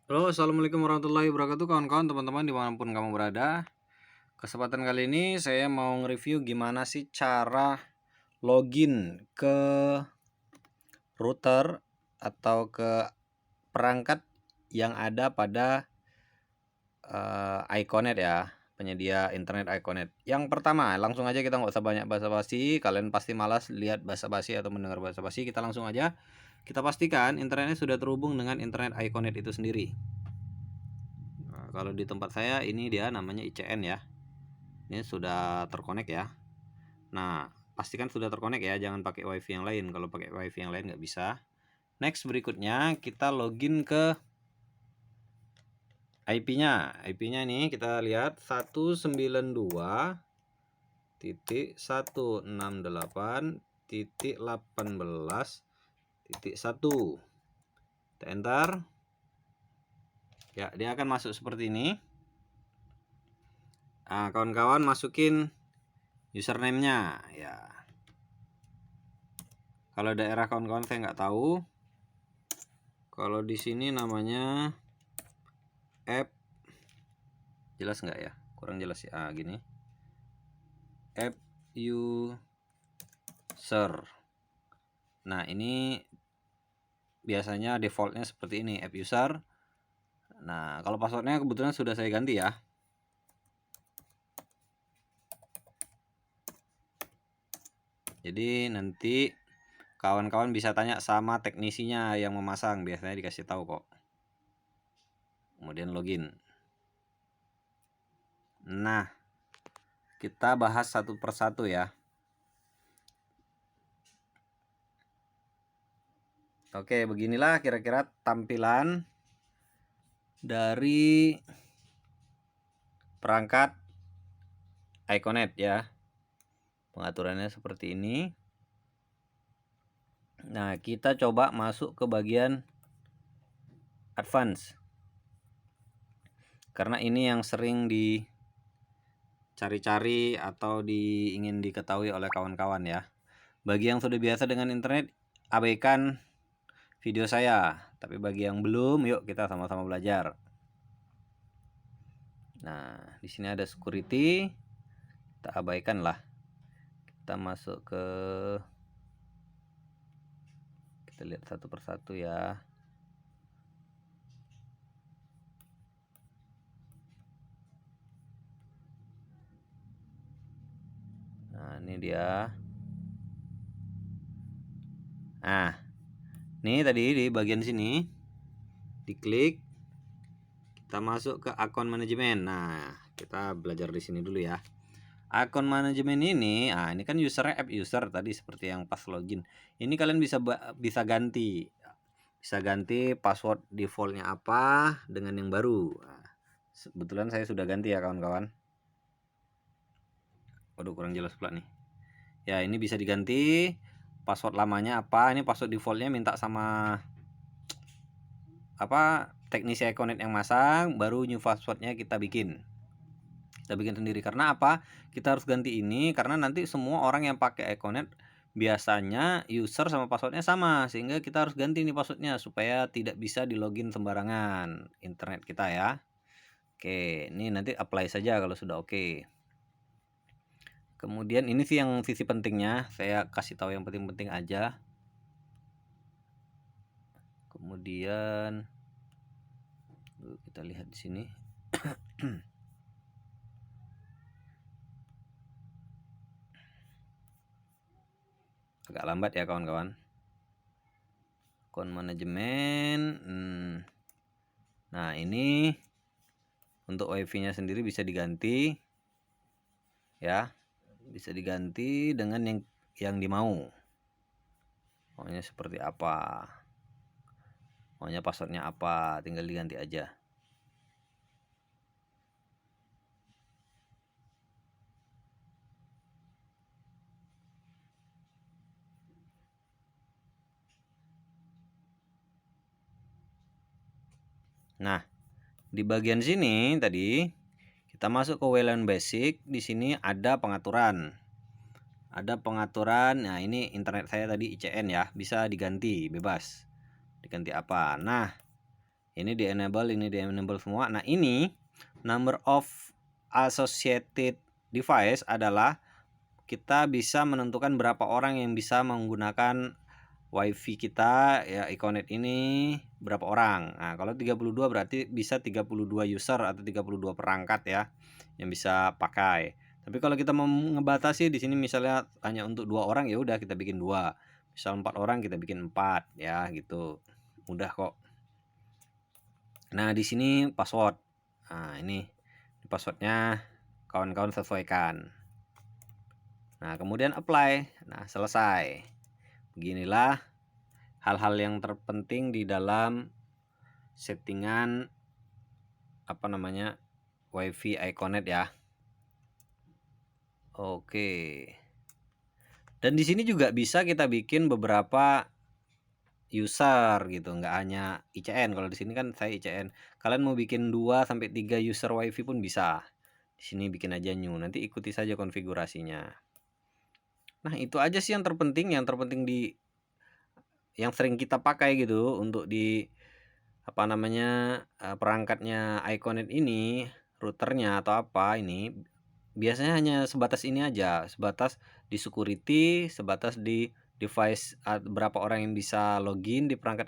Halo, assalamualaikum warahmatullahi wabarakatuh, kawan-kawan, teman-teman dimanapun kamu berada. Kesempatan kali ini saya mau nge-review gimana sih cara login ke router atau ke perangkat yang ada pada Iconet ya, penyedia internet Iconet. Yang pertama, langsung aja, kita nggak usah banyak basa-basi. Kalian pasti malas lihat basa-basi atau mendengar basa-basi. Kita langsung aja, kita pastikan internetnya sudah terhubung dengan internet Iconet itu sendiri. Nah, kalau di tempat saya ini dia namanya ICN ya. Ini sudah terkonek ya. Nah, pastikan sudah terkonek ya, jangan pakai wifi yang lain. Kalau pakai wifi yang lain nggak bisa. Next, berikutnya kita login ke IP-nya. IP-nya nih kita lihat 192.168.18.1. Kita enter. Ya, dia akan masuk seperti ini. Nah, kawan-kawan masukin username-nya ya. Kalau daerah kawan-kawan saya nggak tahu. Kalau di sini namanya app, jelas nggak ya? Kurang jelas ya. Gini, app user. Nah, ini biasanya defaultnya seperti ini, app user. Nah, kalau passwordnya kebetulan sudah saya ganti ya. Jadi nanti kawan-kawan bisa tanya sama teknisinya yang memasang, biasanya dikasih tahu kok. Kemudian login. Nah, kita bahas satu persatu ya. Oke, beginilah kira-kira tampilan dari perangkat Iconet ya. Pengaturannya seperti ini. Nah, kita coba masuk ke bagian advance, karena ini yang sering dicari-cari atau ingin diketahui oleh kawan-kawan ya. Bagi yang sudah biasa dengan internet, abaikan video saya. Tapi bagi yang belum, yuk kita sama-sama belajar. Nah, di sini ada security. Kita abaikan lah. Kita masuk ke, kita lihat satu persatu ya. Nah, ini dia. Nah, ini tadi di bagian sini diklik, kita masuk ke akun manajemen. Nah, kita belajar di sini dulu ya. Akun manajemen ini, ini kan usernya app user tadi seperti yang pas login. Ini kalian bisa ganti, password defaultnya apa dengan yang baru. Nah, kebetulan saya sudah ganti ya kawan-kawan. Waduh, kurang jelas pula nih. Ya, ini bisa diganti. Password lamanya apa? Ini password defaultnya minta sama teknisi Iconet yang masang, baru new passwordnya kita bikin sendiri. Karena apa? Kita harus ganti ini karena nanti semua orang yang pakai Iconet biasanya user sama passwordnya sama, sehingga kita harus ganti nih passwordnya supaya tidak bisa di login sembarangan internet kita ya. Oke, ini nanti apply saja kalau sudah oke. Kemudian ini sih yang sisi pentingnya, saya kasih tahu yang penting-penting aja. Kemudian kita lihat di sini. Agak lambat ya kawan-kawan. Akun manajemen. Nah, ini untuk wifi-nya sendiri bisa diganti ya. Bisa diganti dengan yang dimau. Maunya seperti apa? Maunya passwordnya apa? Tinggal diganti aja. Nah, di bagian sini tadi kita masuk ke WLAN basic. Di sini ada pengaturan. Nah, ini internet saya tadi ICN ya, bisa diganti bebas. Diganti apa? Nah, Ini di enable, ini di enable semua. Nah, ini number of associated device adalah kita bisa menentukan berapa orang yang bisa menggunakan WiFi kita ya, Iconet ini berapa orang. Nah, kalau 32 berarti bisa 32 user atau 32 perangkat ya yang bisa pakai. Tapi kalau kita mau ngebatasi di sini misalnya hanya untuk 2 orang, ya udah kita bikin 2. Misal 4 orang kita bikin 4 ya gitu. Mudah kok. Nah, di sini password. Nah, ini passwordnya kawan-kawan sesuaikan. Nah, kemudian apply. Nah, selesai. Beginilah hal-hal yang terpenting di dalam settingan WiFi Iconet ya. Oke. Dan di sini juga bisa kita bikin beberapa user gitu, nggak hanya ICN. Kalau di sini kan saya ICN. Kalian mau bikin 2 sampai 3 user WiFi pun bisa. Di sini bikin aja new, nanti ikuti saja konfigurasinya. Nah, itu aja sih yang terpenting yang sering kita pakai gitu untuk di perangkatnya Iconet ini, routernya atau apa ini. Biasanya hanya sebatas ini aja, sebatas di security, sebatas di device berapa orang yang bisa login di perangkat